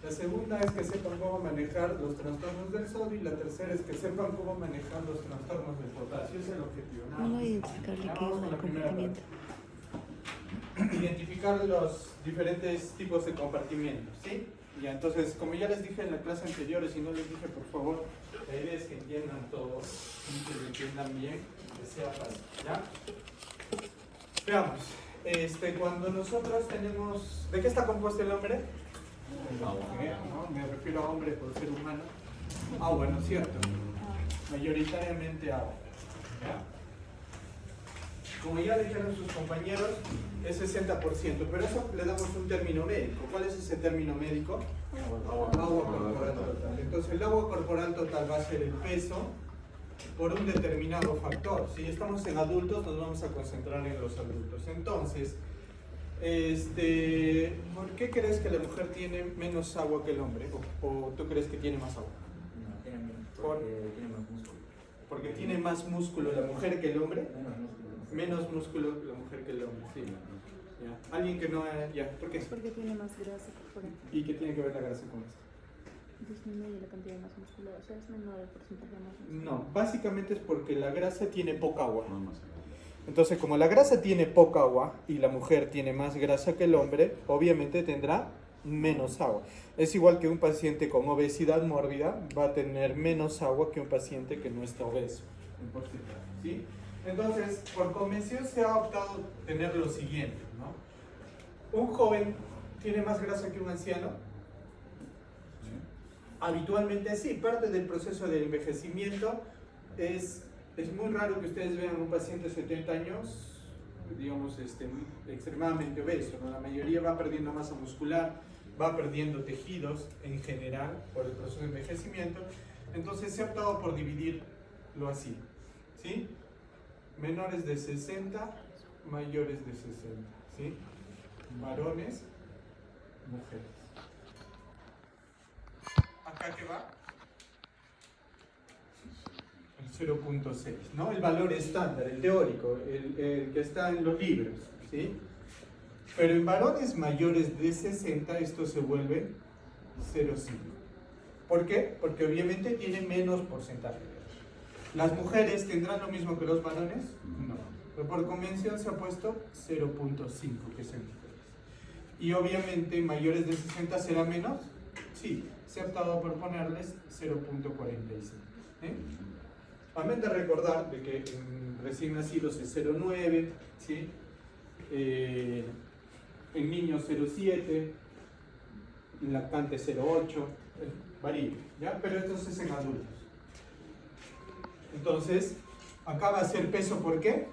La segunda es que sepan cómo manejar los trastornos del sodio y la tercera es que sepan cómo manejar los trastornos del potasio. Ese es el objetivo. ¿Cómo identificar líquido del compartimiento? Identificar los diferentes tipos de compartimientos, ¿sí? Ya, entonces, como ya les dije en la clase anterior, y si no les dije, por favor, la idea es que entiendan todo y que lo entiendan bien, que sea fácil, ¿ya? Veamos, cuando nosotros tenemos... ¿De qué está compuesto el hombre? ¿No? Me refiero a hombre por ser humano. Agua, ¿no es cierto? Mayoritariamente agua, ¿ya? Como ya dijeron sus compañeros, es 60%, pero eso le damos un término médico. ¿Cuál es ese término médico? Agua corporal total. Entonces el agua corporal total va a ser el peso por un determinado factor. Si estamos en adultos, nos vamos a concentrar en los adultos. Entonces, ¿por qué crees que la mujer tiene menos agua que el hombre? ¿O tú crees que tiene más agua? No, tiene menos, tiene más músculo. Porque tiene más músculo la mujer que el hombre. Menos músculo. Menos músculo la mujer que el hombre, sí. Ya. Alguien que no... Ya, ¿por qué? Porque tiene más grasa corporal. ¿Y qué tiene que ver la grasa con esto? Disminuye la cantidad de masa muscular, o sea, es menor el porcentaje de masa muscular. No, básicamente es porque la grasa tiene poca agua. Entonces, como la grasa tiene poca agua y la mujer tiene más grasa que el hombre, obviamente tendrá menos agua. Es igual que un paciente con obesidad mórbida va a tener menos agua que un paciente que no está obeso, en porcentaje, ¿sí? Entonces, por convención se ha optado tener lo siguiente, ¿no? Un joven tiene más grasa que un anciano. Habitualmente sí, parte del proceso de envejecimiento es muy raro que ustedes vean un paciente de 70 años, digamos, extremadamente obeso, ¿no? La mayoría va perdiendo masa muscular, va perdiendo tejidos en general por el proceso de envejecimiento. Entonces se ha optado por dividirlo así, ¿sí? Menores de 60, mayores de 60, ¿sí? Varones, mujeres. ¿Acá qué va? El 0.6, ¿no? El valor estándar, el teórico, el que está en los libros, ¿sí? Pero en varones mayores de 60 esto se vuelve 0.5. ¿Por qué? Porque obviamente tienen menos porcentaje. ¿Las mujeres tendrán lo mismo que los varones? No. Pero por convención se ha puesto 0.5, que es el diferencia. Y obviamente mayores de 60 será menos. Sí, se ha optado por ponerles 0.45. Amén de recordar de que en recién nacidos es 0.9, ¿sí? En niños 0.7, en lactante 0.8, varía, ¿ya? Pero esto es en adultos. Entonces, acá va a ser peso por qué?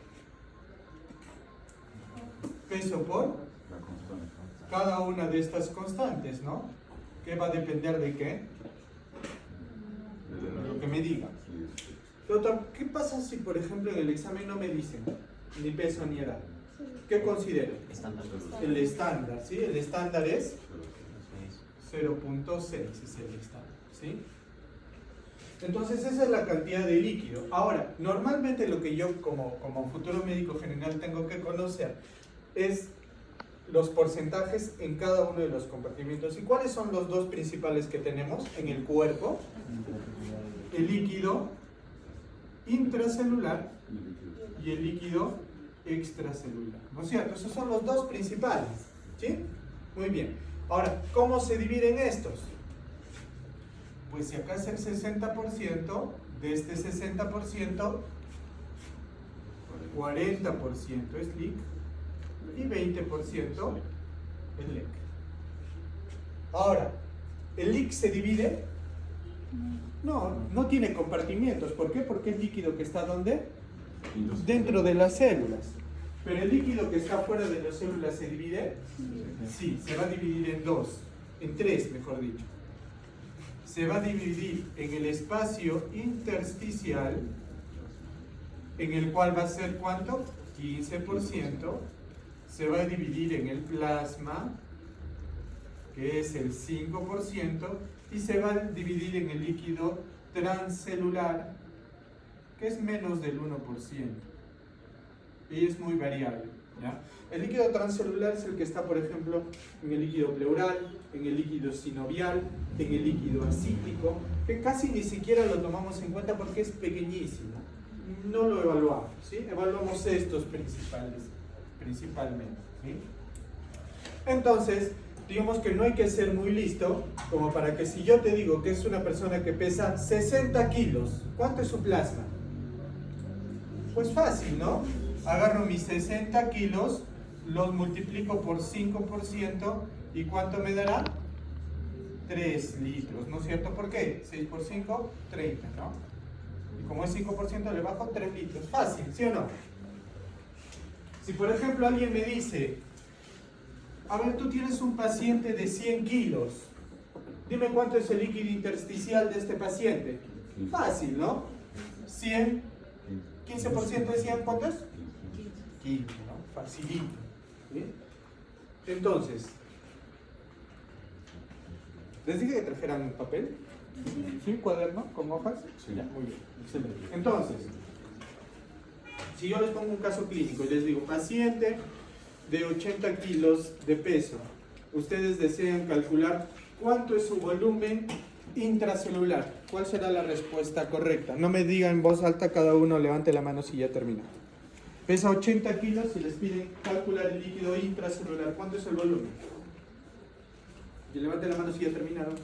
Peso por cada una de estas constantes, ¿no? ¿Qué va a depender de qué? De lo que me digan. Doctor, ¿qué pasa si, por ejemplo, en el examen no me dicen ni peso ni edad? ¿Qué considero? Estándar. El estándar, ¿sí? El estándar es 0.6, es el estándar, ¿sí? Entonces esa es la cantidad de líquido. Ahora, normalmente lo que yo como futuro médico general tengo que conocer es los porcentajes en cada uno de los compartimentos. ¿Y cuáles son los dos principales que tenemos en el cuerpo? El líquido intracelular y el líquido extracelular, ¿no es cierto? Esos son los dos principales, ¿sí? Muy bien. Ahora, ¿cómo se dividen estos? Pues si acá es el 60%, de este 60%, 40% es LIC y 20% es LEC. Ahora, ¿el LIC se divide? No, no tiene compartimientos. ¿Por qué? Porque es líquido que está ¿dónde? Dentro de las células. Pero el líquido que está fuera de las células ¿se divide? Sí, se va a dividir en dos, en tres, mejor dicho. Se va a dividir en el espacio intersticial, en el cual va a ser ¿cuánto? 15%. Se va a dividir en el plasma, que es el 5%, y se va a dividir en el líquido transcelular, que es menos del 1%. Y es muy variable. ¿ya? El líquido transcelular es el que está, por ejemplo, en el líquido pleural, en el líquido sinovial, en el líquido acítico, que casi ni siquiera lo tomamos en cuenta porque es pequeñísimo. No lo evaluamos, ¿sí? Evaluamos estos principalmente, ¿sí? Entonces, digamos que no hay que ser muy listo como para que si yo te digo que es una persona que pesa 60 kilos, ¿cuánto es su plasma? Pues fácil, ¿no? Agarro mis 60 kilos, los multiplico por 5% y ¿cuánto me dará? 3 litros, ¿no es cierto? ¿Por qué? 6 por 5, 30, ¿no? Y como es 5% le bajo 3 litros. Fácil, ¿sí o no? Si por ejemplo alguien me dice, a ver, tú tienes un paciente de 100 kilos, dime cuánto es el líquido intersticial de este paciente. Fácil, ¿no? 100, 15% de 100, ¿cuánto es? 15, ¿no? Facilito. ¿Sí? Entonces, ¿les dije que trajeran papel? ¿Sí? ¿Cuaderno? ¿Con hojas? Sí. Ya, muy bien, excelente. Entonces, si yo les pongo un caso clínico y les digo, paciente de 80 kilos de peso, ustedes desean calcular cuánto es su volumen intracelular. ¿Cuál será la respuesta correcta? No me diga en voz alta, cada uno levante la mano si ya terminó. Pesa 80 kilos y les piden calcular el líquido intracelular. ¿Cuánto es el volumen? Y levante la mano si ya terminaron.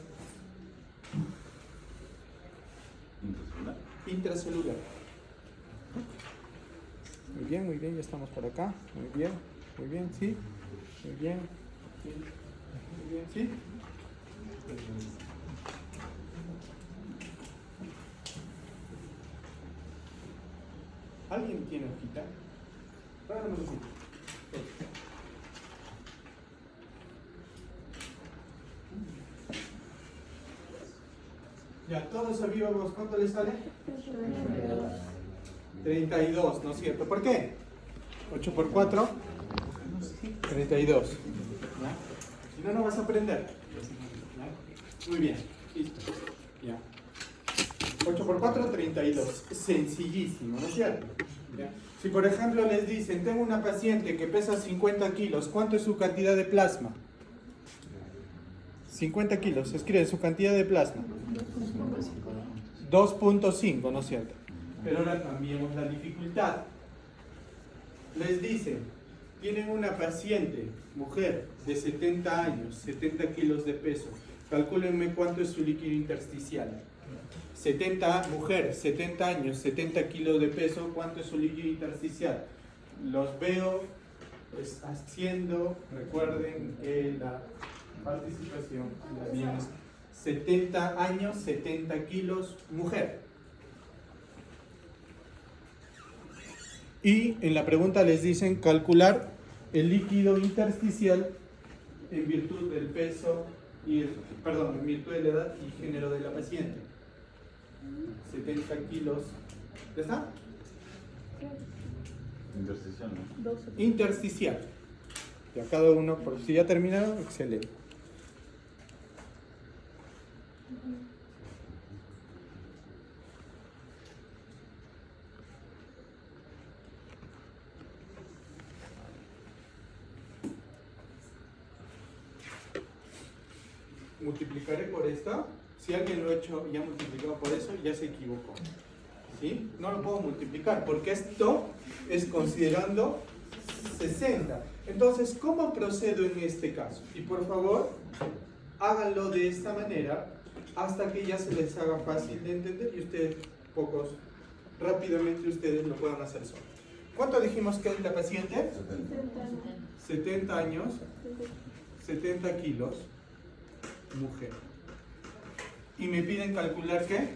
Intracelular. Muy bien, ya estamos por acá. Muy bien, sí. Muy bien, sí. Muy bien, sí. ¿Alguien tiene hojita? Tráigame una hojita. Ya, todos sabíamos cuánto les sale. 32, ¿no es cierto? ¿Por qué? 8 por 4, 32. ¿Ya? Si no, no vas a aprender. ¿Ya? Muy bien, listo. Ya. 8 por 4, 32. Sencillísimo, ¿no es cierto? ¿Ya? Si por ejemplo les dicen, tengo una paciente que pesa 50 kilos, ¿cuánto es su cantidad de plasma? 50 kilos, escribe su cantidad de plasma. 2.5, ¿no es cierto? Pero ahora cambiemos la dificultad. Les dicen, tienen una paciente, mujer, de 70 años, 70 kilos de peso. Calcúlenme cuánto es su líquido intersticial. 70, mujer, 70 años, 70 kilos de peso, ¿cuánto es su líquido intersticial? Los veo pues, haciendo, recuerden que la participación en la bien es 70 años, 70 kilos, mujer. Y en la pregunta les dicen calcular el líquido intersticial en virtud del peso y en virtud de la edad y género de la paciente. 70 kilos. ¿Ya está? Intersticial, ¿no? 12. Intersticial. Ya cada uno, por si ya terminaron, excelente. Multiplicaré por esto. Si alguien lo ha hecho y ha multiplicado por eso, ya se equivocó. ¿Sí? No lo puedo multiplicar porque esto es considerando 60. Entonces, ¿cómo procedo en este caso? Y por favor, háganlo de esta manera hasta que ya se les haga fácil de entender y ustedes, rápidamente ustedes lo puedan hacer solos. ¿Cuánto dijimos que es la paciente? 70 años, 70 kilos, mujer. Y me piden calcular ¿qué?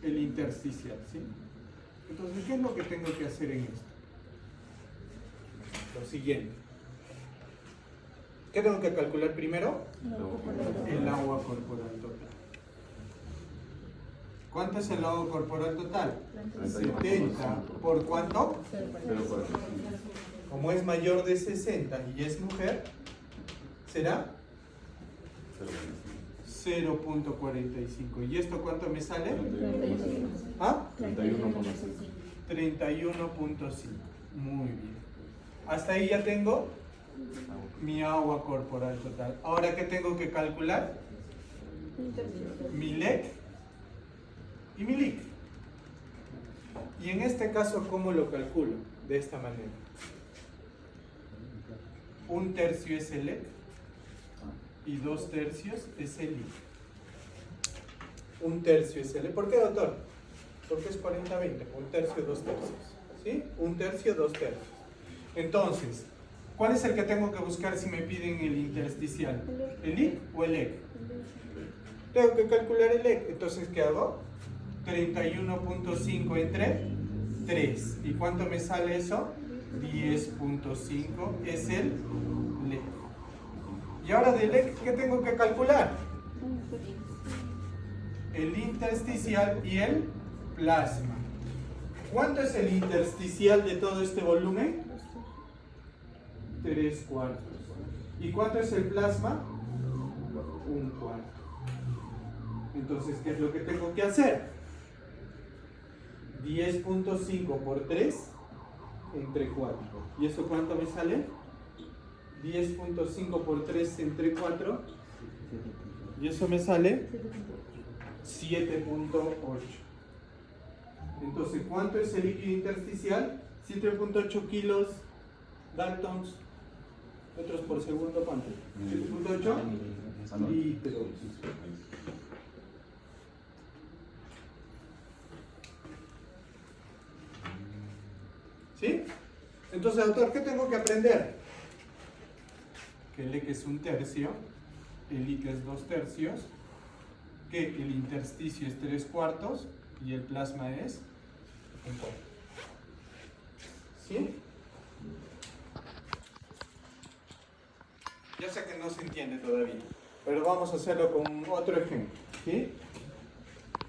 El intersticial, ¿sí? Entonces, ¿qué es lo que tengo que hacer en esto? Lo siguiente. ¿Qué tengo que calcular primero? El agua corporal total. ¿Cuánto es el agua corporal total? 70. ¿Por cuánto? Como es mayor de 60 y es mujer, ¿será? 0.45. ¿Y esto cuánto me sale? 31.5. ¿Ah? 31.5. 31.5. Muy bien. Hasta ahí ya tengo mi agua corporal total. Ahora, ¿qué tengo que calcular? Mi LEC y mi LIC. Y en este caso, ¿cómo lo calculo? De esta manera. 1/3 es el LEC y 2/3 es el LIC. 1/3 es el LEC. ¿Por qué, doctor? Porque es 40-20. 1/3, 2/3. ¿Sí? 1/3, 2/3. Entonces, ¿cuál es el que tengo que buscar si me piden el intersticial? ¿El LIC o el LEC? Tengo que calcular el LEC. Entonces, ¿qué hago? 31.5 entre 3. ¿Y cuánto me sale eso? 10.5 es el LEC. Y ahora del LEC, ¿qué tengo que calcular? El intersticial y el plasma. ¿Cuánto es el intersticial de todo este volumen? 3/4. ¿Y cuánto es el plasma? 1/4. Entonces, ¿qué es lo que tengo que hacer? 10.5 por 3 entre 4. ¿Y eso cuánto me sale? 10.5 por 3 entre 4. Y eso me sale 7.8. Entonces, ¿cuánto es el líquido intersticial? 7.8 kilos Daltons. Metros por segundo, ¿cuánto? 7.8 litros. ¿Sí? Entonces, doctor, ¿qué tengo que aprender? Que el LEC es 1/3, el LIC es 2/3, que el intersticio es 3/4 y el plasma es 1/4. ¿Sí? Ya sé que no se entiende todavía, pero vamos a hacerlo con otro ejemplo. ¿Sí?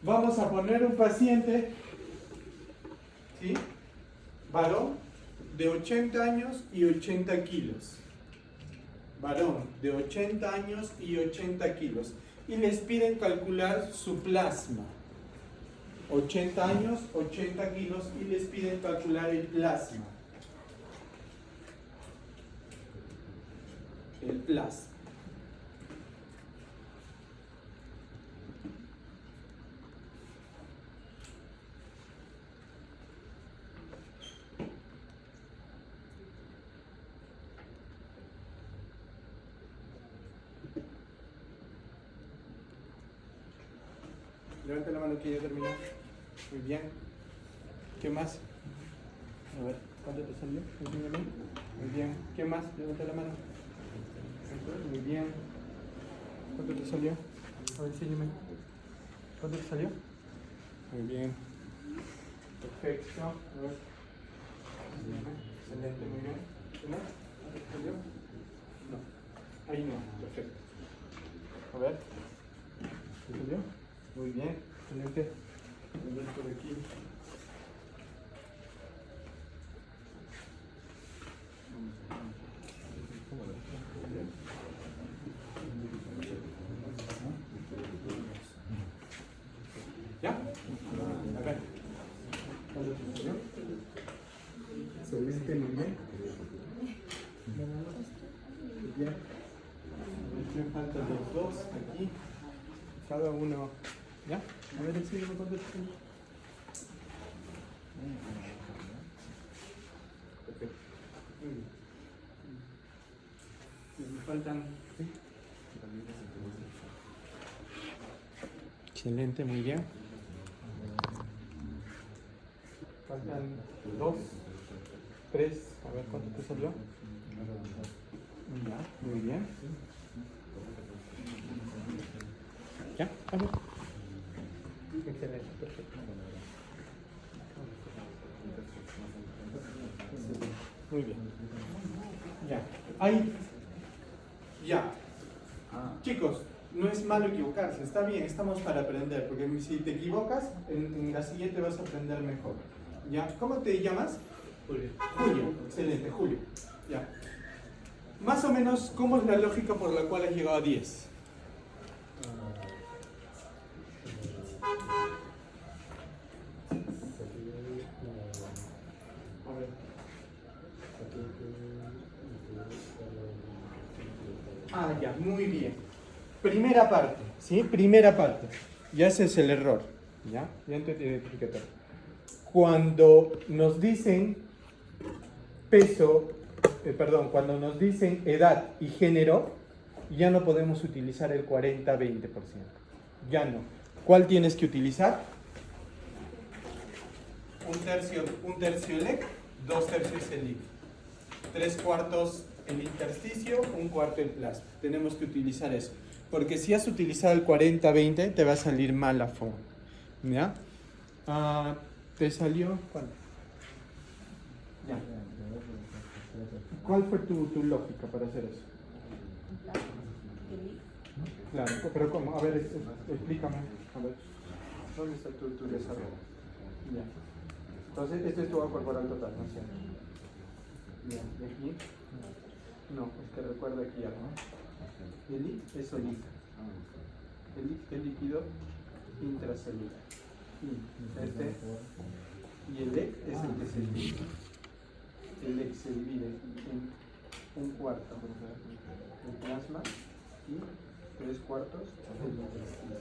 Vamos a poner un paciente, ¿sí? Varón de 80 años y 80 kilos. Varón de 80 años y 80 kilos. Y les piden calcular su plasma. 80 años, 80 kilos y les piden calcular el plasma. El plasma. Levante la mano que ya terminó. Muy bien. ¿Qué más? A ver, ¿cuánto te salió? Muy bien. ¿Qué más? Levante la mano. Muy bien. ¿Cuánto te salió? A ver, enséñame. ¿Cuánto te salió? Muy bien. Perfecto. A ver. Excelente, muy bien. ¿Qué más? ¿Cuánto te salió? No. Ahí no. Perfecto. A ver. ¿Te salió? Muy bien. Excelente. A ver por aquí. ¿Ya? A ver. ¿Cuándo te salió? Excelente, muy bien. Muy bien. Me faltan los dos aquí. Cada uno. ¿Ya? A ver, enséñame cuánto te salió. Perfecto. Muy bien. Me faltan. ¿Sí? Excelente, muy bien. Faltan 2, 3. A ver cuánto te salió. Ya, muy bien. Ya, a ver. Excelente, perfecto. Muy bien. Ya. Ahí. Ya. Chicos, no es malo equivocarse, está bien, estamos para aprender, porque si te equivocas, en la siguiente vas a aprender mejor. ¿Ya? ¿Cómo te llamas? Julio. Julio, excelente, Julio. Ya. Más o menos, ¿cómo es la lógica por la cual has llegado a 10? A ver. ya, muy bien. Primera parte, ¿sí? Primera parte. Ya ese es el error, ¿ya? Ya identifiqué todo. Cuando nos dicen cuando nos dicen edad y género, ya no podemos utilizar el 40-20%. Ya no. ¿Cuál tienes que utilizar? Un tercio el EC, 2/3 el IC. 3/4 el intersticio, 1/4 el plasma. Tenemos que utilizar eso. Porque si has utilizado el 40-20, te va a salir mal la forma. ¿Ya? ¿Te salió? ¿Cuál? Ya. ¿Cuál fue tu lógica para hacer eso? Claro, pero ¿cómo? A ver, explícame. A ver, ¿dónde está tu desarrollo? Ya. Entonces, este es tu agua corporal total, ¿no es cierto? Ya, ¿de aquí? No, es que recuerda aquí algo, ¿no? El I es solita. El I es líquido intracelular. Y el EC es el que se divide. El EC se divide en 1/4 el plasma y 3/4 el intersticio.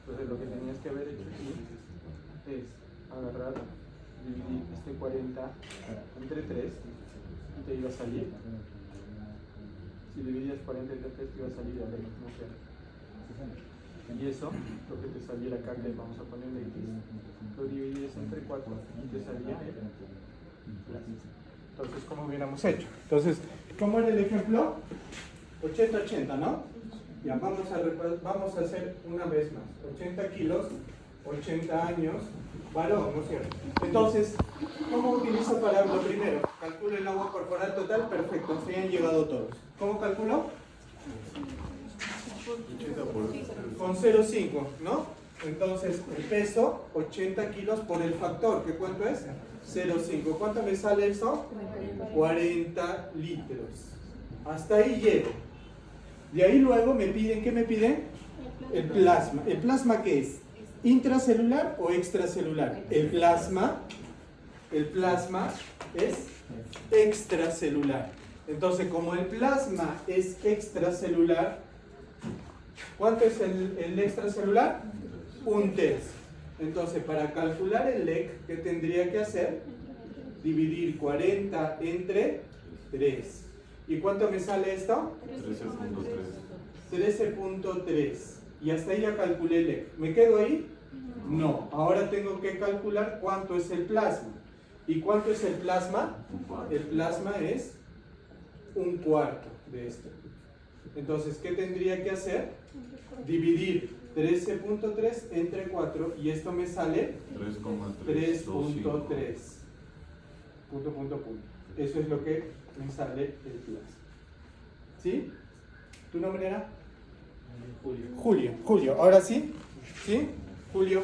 Entonces lo que tenías que haber hecho aquí es agarrar, dividir este 40 entre 3 y te iba a salir. Si dividías 40 entre 3 te iba a salir el EC, ¿no es cierto? Y eso, lo que te saliera acá, que vamos a ponerle X, lo divides entre 4 y te salía el plasma. Entonces, ¿cómo hubiéramos hecho? Entonces, ¿cómo era el ejemplo? 80-80, ¿no? Ya, vamos a hacer una vez más. 80 kilos, 80 años, varón, ¿no es cierto? Entonces, ¿cómo utilizo para lo primero? Calculo el agua corporal total, perfecto, se han llegado todos. ¿Cómo calculo? Con 0,5, ¿no? Entonces, el peso, 80 kilos por el factor, ¿qué cuánto es? 0,5. ¿Cuánto me sale eso? 40 litros. Hasta ahí llego. De ahí luego me piden, ¿qué me piden? El plasma. ¿El plasma qué es? ¿Intracelular o extracelular? El plasma es extracelular. Entonces, como el plasma es extracelular, ¿cuánto es el extracelular? 1/3. Entonces, para calcular el EC, ¿qué tendría que hacer? Dividir 40 entre 3. ¿Y cuánto me sale esto? 13.3. Y hasta ahí ya calculé el EC. ¿Me quedo ahí? No. Ahora tengo que calcular cuánto es el plasma. ¿Y cuánto es el plasma? El plasma es 1/4 de esto. Entonces, ¿qué tendría que hacer? Dividir 13.3 entre 4 y esto me sale 3.3. Punto. Eso es lo que me sale el plasma. ¿Sí? ¿Tu nombre era? Julio. ¿Ahora sí? ¿Sí? Julio.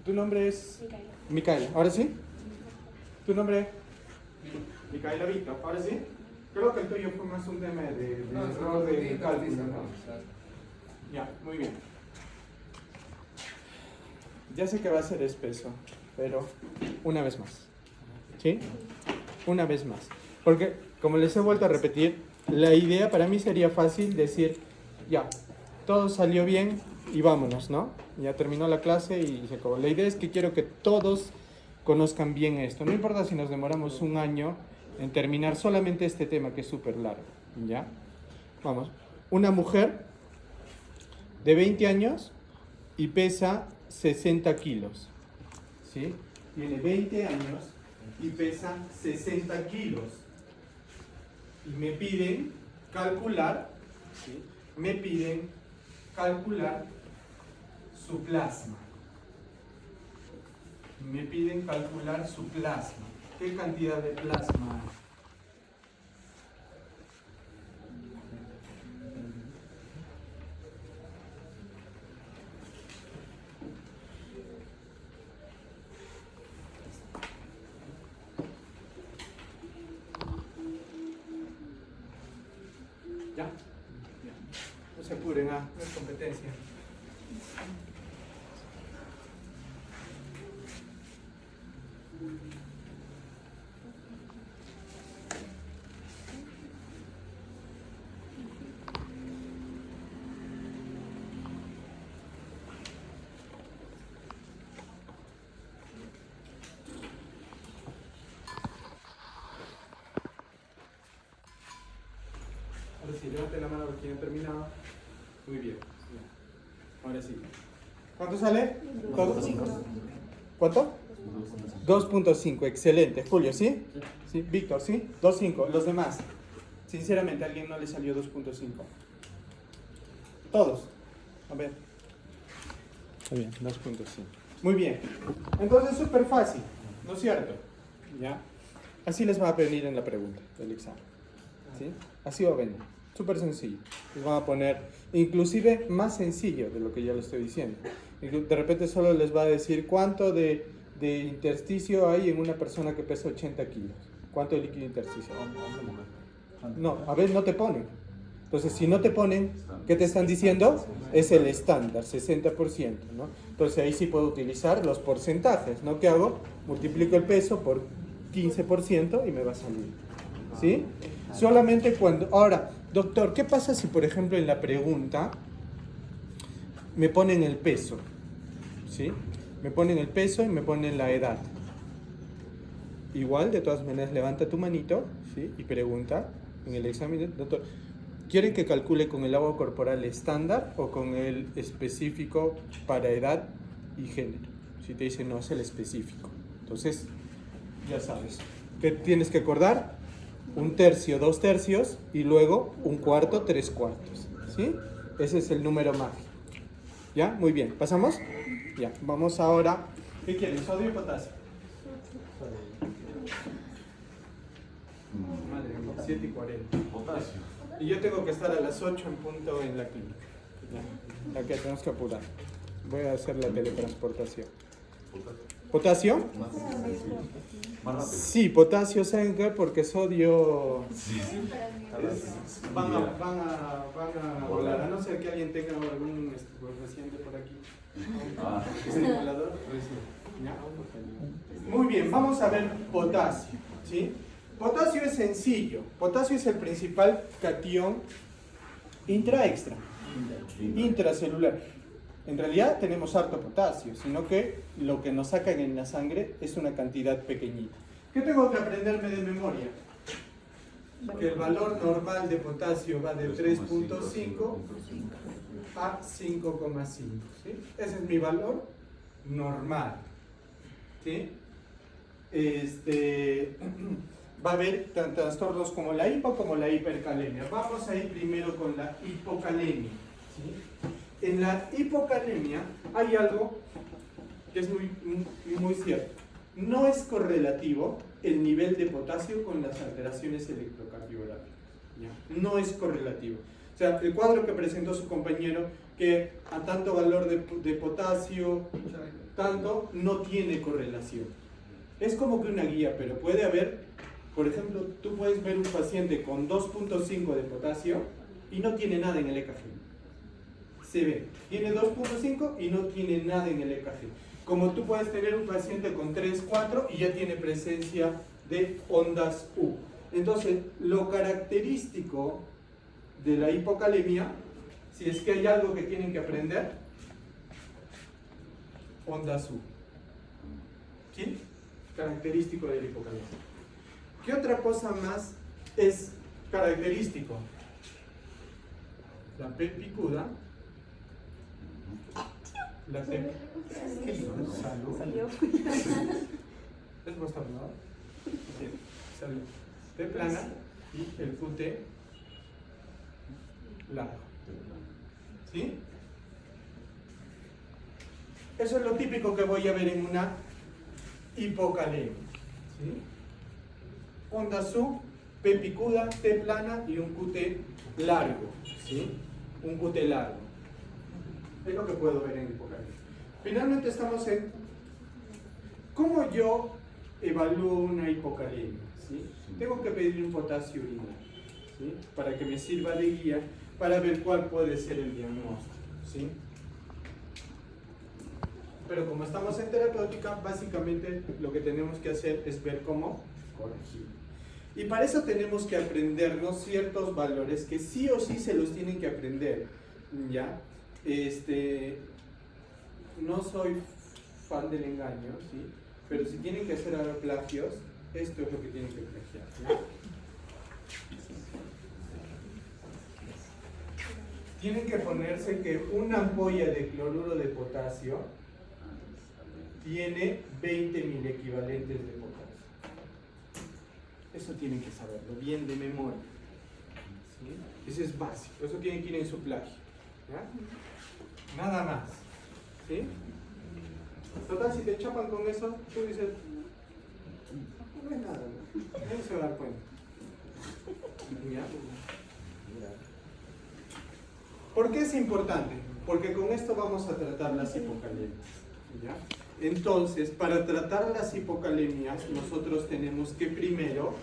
¿Tu nombre es? Micaela. ¿Ahora sí? ¿Tu nombre? Micaela Víctor. ¿Ahora sí? Creo que el tuyo fue más un tema de error de cálculo, ¿no? Ya, muy bien. Ya sé que va a ser espeso, pero una vez más. ¿Sí? Una vez más. Porque, como les he vuelto a repetir, la idea para mí sería fácil decir, ya, todo salió bien y vámonos, ¿no? Ya terminó la clase y se acabó. La idea es que quiero que todos conozcan bien esto. No importa si nos demoramos un año en terminar solamente este tema que es súper largo, ¿ya? Vamos. Una mujer de 20 años y pesa 60 kilos, ¿sí? Tiene 20 años y pesa 60 kilos. Y me piden calcular, ¿sí? Me piden calcular su plasma. Me piden calcular su plasma. ¿Qué cantidad de plasma hay? ¿Ya? No se apuren, no es competencia. Ahora sí, levanten la mano los que ya han terminado. Muy bien. Ya. Ahora sí. ¿Cuánto sale? 2.5. ¿Cuánto? 2.5, excelente. Julio, ¿sí? Sí. Víctor, ¿sí? 2.5. Los demás. Sinceramente, ¿a alguien no le salió 2.5? Todos. A ver. Está bien, 2.5. Muy bien. Entonces, súper fácil, ¿no es cierto? ¿Ya? Así les va a venir en la pregunta del examen. ¿Sí? Así va a venir. Súper sencillo. Les van a poner, inclusive más sencillo de lo que ya les estoy diciendo. De repente solo les va a decir cuánto de intersticio hay en una persona que pesa 80 kilos. ¿Cuánto de líquido intersticio? No, a ver, no te ponen. Entonces, si no te ponen, ¿qué te están diciendo? Es el estándar, 60%, ¿no? Entonces, ahí sí puedo utilizar los porcentajes, ¿no? ¿Qué hago? Multiplico el peso por 15% y me va a salir. ¿Sí? Solamente cuando... Ahora, doctor, ¿qué pasa si, por ejemplo, en la pregunta me ponen el peso? ¿Sí? Me ponen el peso y me ponen la edad. Igual, de todas maneras, levanta tu manito, ¿sí? Y pregunta en el examen, doctor, ¿quieren que calcule con el agua corporal estándar o con el específico para edad y género? Si te dicen no, es el específico. Entonces, ya sabes. ¿Qué tienes que acordar? 1/3, 2/3 y luego 1/4, 3/4. ¿Sí? Ese es el número mágico. ¿Ya? Muy bien. ¿Pasamos? Ya. Vamos ahora. ¿Qué quieren? ¿Sodio o potasio? Madre mía, 7:40. Potasio. Y yo tengo que estar a las 8 en punto en la clínica. Ya. Aquí tenemos que apurar. Voy a hacer la teletransportación. ¿Potasio? Más rápido. Sí, potasio, ¿saben qué? Porque sodio Sí. van a volar. A no ser que alguien tenga algún reciente por aquí. Ah. Estimulador reciente. ¿Ya? Muy bien, vamos a ver potasio. ¿Sí? Potasio es sencillo. Potasio es el principal catión intracelular. En realidad tenemos harto potasio, sino que lo que nos sacan en la sangre es una cantidad pequeñita. ¿Qué tengo que aprenderme de memoria? Que el valor normal de potasio va de 3.5 a 5,5. ¿Sí? Ese es mi valor normal. ¿Sí? Va a haber trastornos como la hipo como la hipercalemia. Vamos a ir primero con la hipocalemia. ¿Sí? En la hipocalemia hay algo que es muy cierto. No es correlativo el nivel de potasio con las alteraciones electrocardiográficas. ¿Ya? No es correlativo. O sea, el cuadro que presentó su compañero, que a tanto valor de potasio, tanto, no tiene correlación. Es como que una guía, pero puede haber, por ejemplo, tú puedes ver un paciente con 2.5 de potasio y no tiene nada en el EKG. Se ve, tiene 2.5 y no tiene nada en el EKG. Como tú puedes tener un paciente con 3, 4 y ya tiene presencia de ondas U. Entonces, lo característico de la hipocalemia, si es que hay algo que tienen que aprender, ondas U. ¿Sí? Característico de la hipocalemia. ¿Qué otra cosa más es característico? La P picuda. La T. Salud. ¿Es vuestra palabra? Salud. T plana y el QT largo. ¿Sí? Eso es lo típico que voy a ver en una hipocalemia. ¿Sí? Onda sub, P picuda, T plana y un QT largo. ¿Sí? Un QT largo. Es lo que puedo ver en hipocalemia. Finalmente estamos en cómo yo evalúo una hipocalemia. ¿Sí? Tengo que pedir un potasio urinario, ¿sí? Para que me sirva de guía para ver cuál puede ser el diagnóstico. ¿Sí? Pero como estamos en terapéutica, básicamente lo que tenemos que hacer es ver cómo corregir. Y para eso tenemos que aprendernos ciertos valores que sí o sí se los tienen que aprender. ¿Ya? No soy fan del engaño, ¿sí? Pero si tienen que hacer plagios, esto es lo que tienen que plagiar. ¿Sí? tienen que ponerse que una ampolla de cloruro de potasio tiene 20.000 equivalentes de potasio. Eso tienen que saberlo bien de memoria. ¿Sí? Eso es básico, eso tienen que ir en su plagio. ¿Ya? Nada más. ¿Sí? Total, si te chapan con eso, tú dices, no es nada, ¿no? Nadie se va a dar cuenta. ¿Ya? ¿Por qué es importante? Porque con esto vamos a tratar las hipocalemias. ¿Ya? Entonces, para tratar las hipocalemias, nosotros tenemos que primero,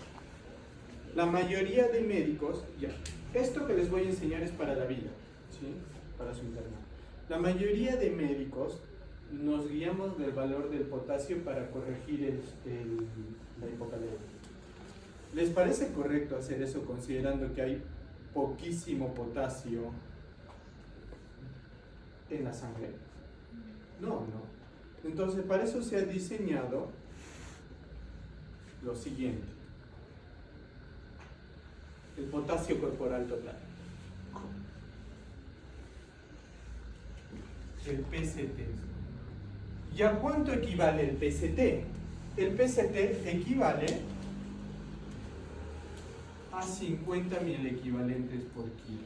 la mayoría de médicos, ya, esto que les voy a enseñar es para la vida, ¿sí? Para su internado. La mayoría de médicos nos guiamos del valor del potasio para corregir la hipocalemia. ¿Les parece correcto hacer eso considerando que hay poquísimo potasio en la sangre? No. Entonces, para eso se ha diseñado lo siguiente: el potasio corporal total, el PCT. ¿Y a cuánto equivale el PCT? El PCT equivale a 50.000 equivalentes por kilo.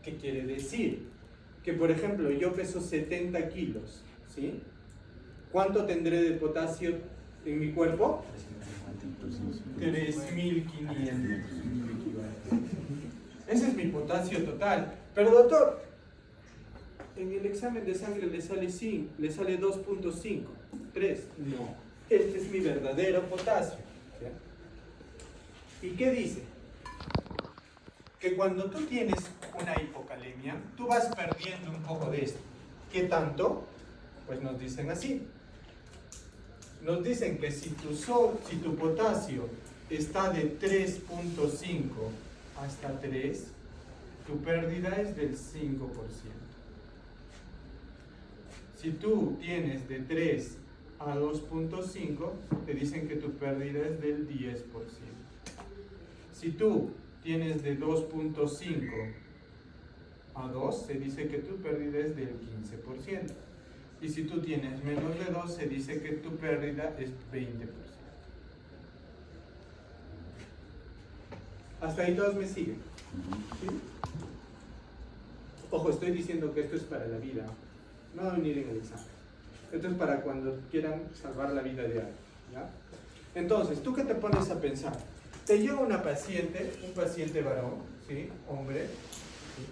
¿Qué quiere decir? Que, por ejemplo, yo peso 70 kilos, ¿sí? ¿Cuánto tendré de potasio en mi cuerpo? 3.500 equivalentes. Ese es mi potasio total. Pero, doctor, en el examen de sangre le sale 2.5, 3. No, este es mi verdadero potasio. ¿Sí? ¿Y qué dice? Que cuando tú tienes una hipocalemia, tú vas perdiendo un poco de esto. ¿Qué tanto? Pues nos dicen así. Nos dicen que si tu potasio está de 3.5 hasta 3, tu pérdida es del 5%. Si tú tienes de 3 a 2.5, te dicen que tu pérdida es del 10%. Si tú tienes de 2.5 a 2, se dice que tu pérdida es del 15%. Y si tú tienes menos de 2, se dice que tu pérdida es 20%. Hasta ahí todos me siguen. ¿Sí? Ojo, estoy diciendo que esto es para la vida. No va a venir en el examen. Esto es para cuando quieran salvar la vida de alguien. ¿Ya? Entonces, ¿tú qué te pones a pensar? Te llega un paciente varón, ¿sí? Hombre, ¿sí?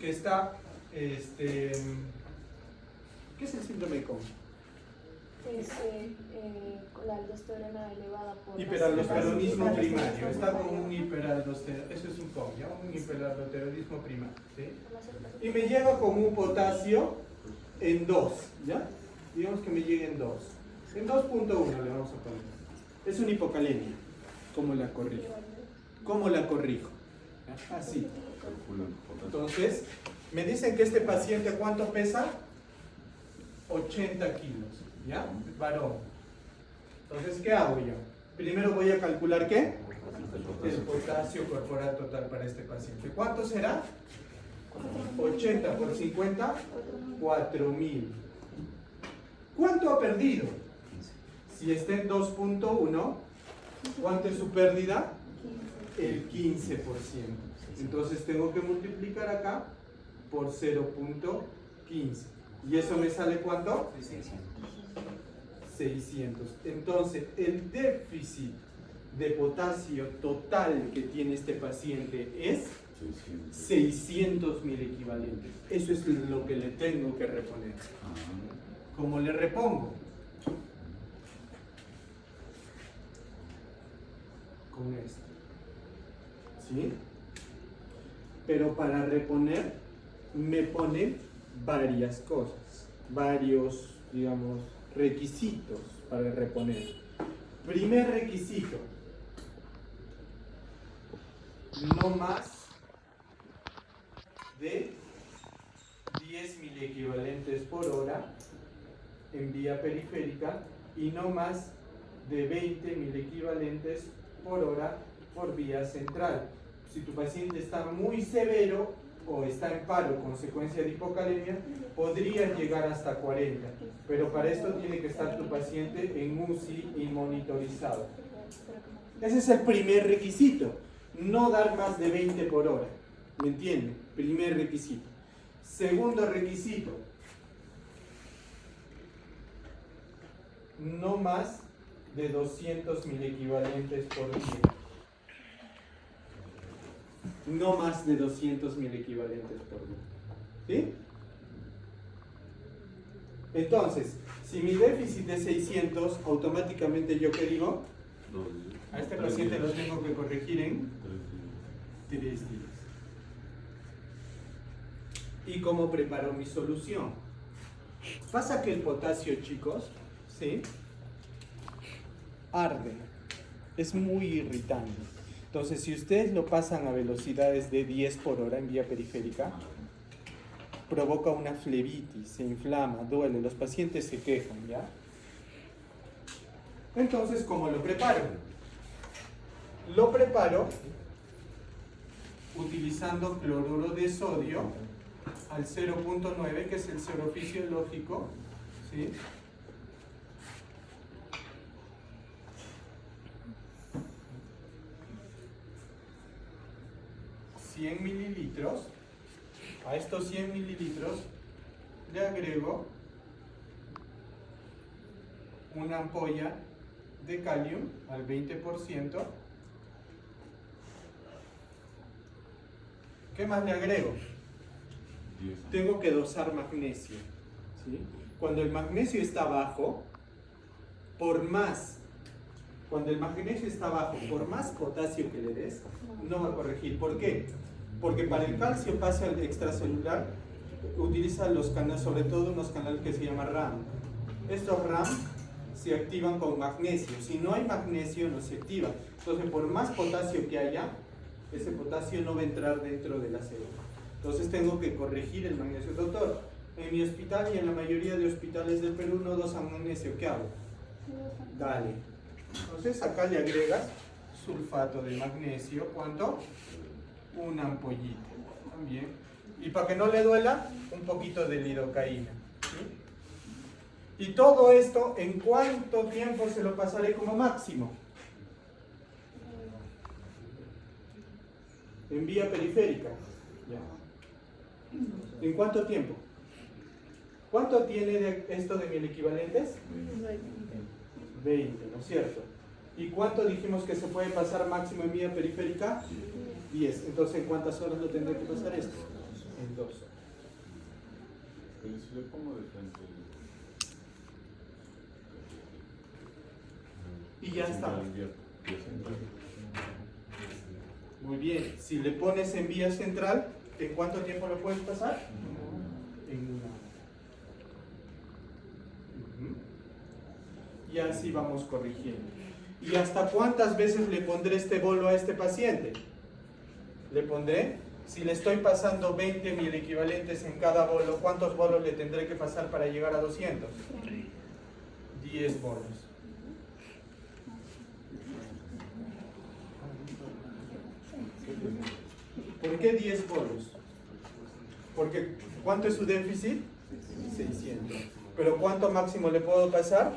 Que está, ¿qué es el síndrome de Cohen? Es la aldosterona elevada por Hiperaldosteronismo primario. Está con un hiperaldosteronismo, eso es un COM, ¿ya? Un hiperaldosteronismo primario, ¿sí? Y me llega con un potasio en 2, ¿ya? Digamos que me llegue en 2. En 2.1 le vamos a poner. Es una hipocalemia. ¿Cómo la corrijo? ¿Cómo la corrijo? Así. Entonces, me dicen que este paciente, ¿cuánto pesa? 80 kilos, ¿ya? Varón. Entonces, ¿qué hago yo? Primero voy a calcular, ¿qué? El potasio corporal total para este paciente. ¿Cuánto será? 80 por 50, 4.000. ¿Cuánto ha perdido? Si está en 2.1, ¿cuánto es su pérdida? El 15%. Entonces tengo que multiplicar acá por 0.15. ¿Y eso me sale cuánto? 600. Entonces, el déficit de potasio total que tiene este paciente es 600.000 equivalentes. Eso es lo que le tengo que reponer. ¿Cómo le repongo? Con esto. ¿Sí? Pero para reponer me pone varias cosas, varios, digamos, requisitos para reponer. Primer requisito: no más de 10.000 equivalentes por hora en vía periférica y no más de 20.000 equivalentes por hora por vía central. si tu paciente está muy severo o está en paro consecuencia de hipocalemia, podría llegar hasta 40, pero para esto tiene que estar tu paciente en UCI y monitorizado. Ese es el primer requisito, no dar más de 20 por hora, ¿me entienden? Primer requisito. Segundo requisito, no más de 200.000 equivalentes por día. No más de 200.000 equivalentes por día. ¿Sí? Entonces, si mi déficit es 600, automáticamente yo, ¿qué digo? A este paciente lo tengo que corregir en 3 días. ¿Y cómo preparo mi solución? Pasa que el potasio, chicos, ¿sí?, arde, es muy irritante. Entonces, si ustedes lo pasan a velocidades de 10 por hora en vía periférica, provoca una flebitis, se inflama, duele, los pacientes se quejan, ¿ya? Entonces, ¿cómo lo preparo? Lo preparo utilizando cloruro de sodio al 0.9, que es el cero fisiológico, ¿sí? $100 mililitros. A estos 100 mililitros le agrego una ampolla de calium al 20%. ¿Qué más le agrego? Tengo que dosar magnesio, ¿sí? Cuando el magnesio está bajo, cuando el magnesio está bajo, por más potasio que le des, no va a corregir. ¿Por qué? Porque para el calcio pase al extracelular, utiliza los canales, sobre todo unos canales que se llaman RAM. Estos RAM se activan con magnesio. Si no hay magnesio, no se activa. Entonces, por más potasio que haya, ese potasio no va a entrar dentro de la célula. Entonces, tengo que corregir el magnesio. Doctor, en mi hospital y en la mayoría de hospitales del Perú no dosan magnesio. ¿Qué hago? Dale. Entonces, acá le agregas sulfato de magnesio. ¿Cuánto? Una ampollita. También. Y para que no le duela, un poquito de lidocaína. ¿Sí? Y todo esto, ¿en cuánto tiempo se lo pasaré como máximo? En vía periférica. Ya. ¿En cuánto tiempo? ¿Cuánto tiene de esto de 1000 equivalentes? 20, ¿no es cierto? ¿Y cuánto dijimos que se puede pasar máximo en vía periférica? 10. Entonces, ¿en cuántas horas lo tendré que pasar esto? En 2 horas. Pero si le pongo de frente. Y ya está. Muy bien. Si le pones en vía central, ¿en cuánto tiempo lo puedes pasar? En 1 hora. Y así vamos corrigiendo. ¿Y hasta cuántas veces le pondré este bolo a este paciente? Le pondré, si le estoy pasando 20.000 equivalentes en cada bolo, ¿cuántos bolos le tendré que pasar para llegar a 200? 10 bolos. ¿Por qué 10 bolos? Porque ¿cuánto es su déficit? 600. ¿Pero cuánto máximo le puedo pasar?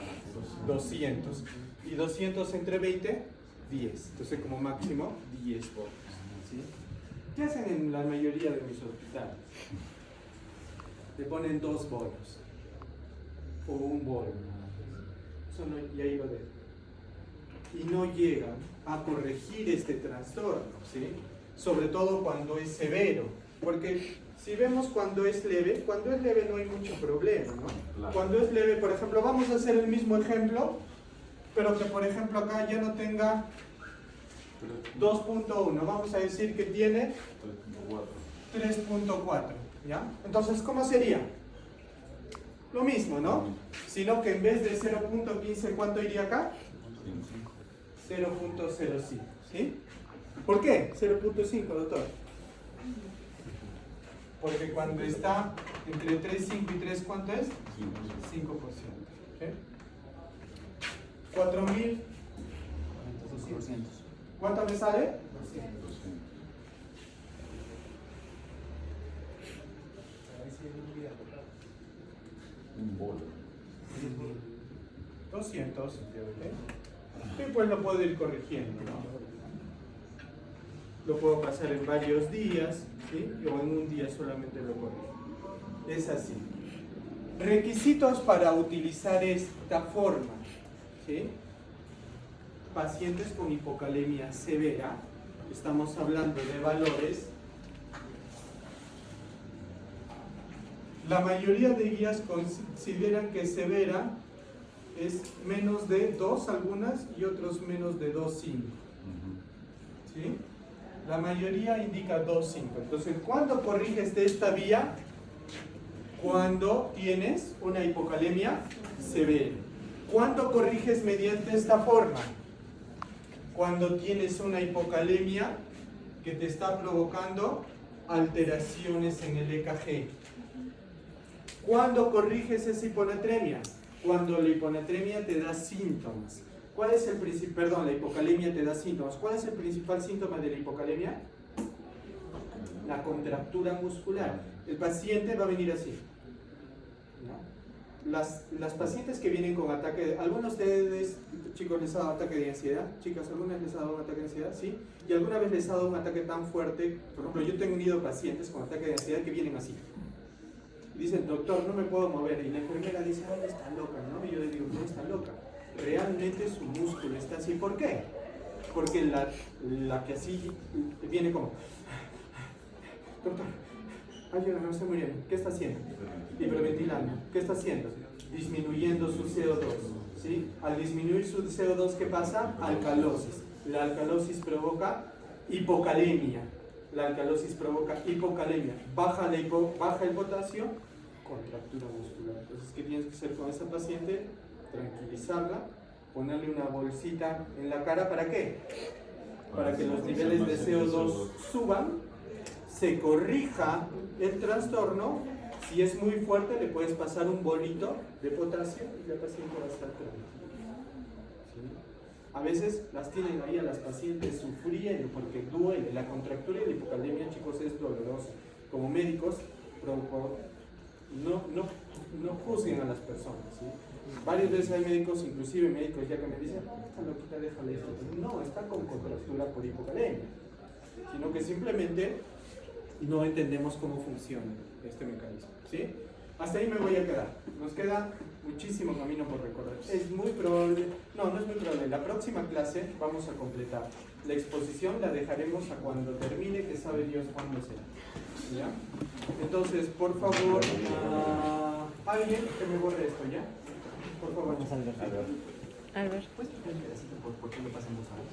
200. ¿Y 200 entre 20? 10. Entonces, como máximo, 10 bolos. ¿Sí? ¿Qué hacen en la mayoría de mis hospitales? Le ponen 2 bolos. O 1 bolo. Eso no, y ahí lo dejo. Y no llegan a corregir este trastorno, ¿sí? Sobre todo cuando es severo. Porque si vemos cuando es leve no hay mucho problema, ¿no? Claro. Cuando es leve, por ejemplo, vamos a hacer el mismo ejemplo, pero que por ejemplo acá ya no tenga 2.1, vamos a decir que tiene 3.4, ¿ya? Entonces, ¿cómo sería? Lo mismo, ¿no? Sino que en vez de 0.15, ¿cuánto iría acá? 0.05, ¿sí? ¿Por qué 0.5, doctor? Porque cuando está entre 3.5 y 3, ¿cuánto es? 5%. ¿Sí? 4.000. ¿Cuánto me sale? Un bolo. 200. ¿Ok? Y pues lo puedo ir corrigiendo, ¿no? Lo puedo pasar en varios días, ¿sí? O en un día solamente lo corrijo. Es así. Requisitos para utilizar esta forma, ¿sí? Pacientes con hipocalemia severa, estamos hablando de valores. La mayoría de guías consideran que severa es menos de 2 algunas y otros menos de 2,5. ¿Sí? La mayoría indica 2,5. Entonces, ¿cuándo corriges de esta vía? Cuando tienes una hipocalemia severa. ¿Cuándo corriges mediante esta forma? Cuando tienes una hipocalemia que te está provocando alteraciones en el EKG. ¿Cuándo corriges esa hiponatremia? Cuando la hiponatremia te da síntomas. ¿Cuál es el principal? Perdón, la hipocalemia te da síntomas. ¿Cuál es el principal síntoma de la hipocalemia? La contractura muscular. El paciente va a venir así, ¿no? Las pacientes que vienen con ataque de... ¿Algunos de ustedes, chicos, les ha dado ataque de ansiedad? Chicas, ¿algunas les ha dado un ataque de ansiedad? ¿Sí? ¿Y alguna vez les ha dado un ataque tan fuerte? Por ejemplo, yo he tenido pacientes con ataque de ansiedad que vienen así. Dicen, doctor, no me puedo mover. Y la enfermera dice, ay, está loca, ¿no? Y yo le digo, no está loca. Realmente su músculo está así. ¿Por qué? Porque la que así viene como, doctor, ayúdame, me estoy muriendo. ¿Qué está haciendo? Hiperventilando. ¿Qué está haciendo? Disminuyendo su CO2. ¿Sí? Al disminuir su CO2, ¿qué pasa? Alcalosis. La alcalosis provoca hipocalemia. La alcalosis provoca hipocalemia. Baja el potasio, contractura muscular. Entonces, ¿qué tienes que hacer con esa paciente? Tranquilizarla, ponerle una bolsita en la cara. ¿Para qué? Para que los niveles de CO2 suban, se corrija el trastorno. Si es muy fuerte, le puedes pasar un bolito de potasio y la paciente va a estar tranquila. ¿Sí? A veces las tienen ahí a las pacientes sufriendo porque duele. La contractura y la hipocalemia, chicos, es dolorosa. Como médicos, no juzguen a las personas, ¿sí? Varias veces hay médicos, inclusive médicos ya que me dicen, esta loquita, déjale esto. No, está con contractura por hipocalemia, sino que simplemente no entendemos cómo funciona este mecanismo, ¿sí? Hasta ahí me voy a quedar. Nos queda muchísimo camino por recorrer. Es muy probable, no es muy probable. La próxima clase vamos a completar. La exposición la dejaremos a cuando termine, que sabe Dios cuándo será. ¿Ya? Entonces, por favor, alguien que me borre esto, ¿ya? Por favor. Albert. ¿Puedes explicar un pedacito por qué lo pasan 2 horas?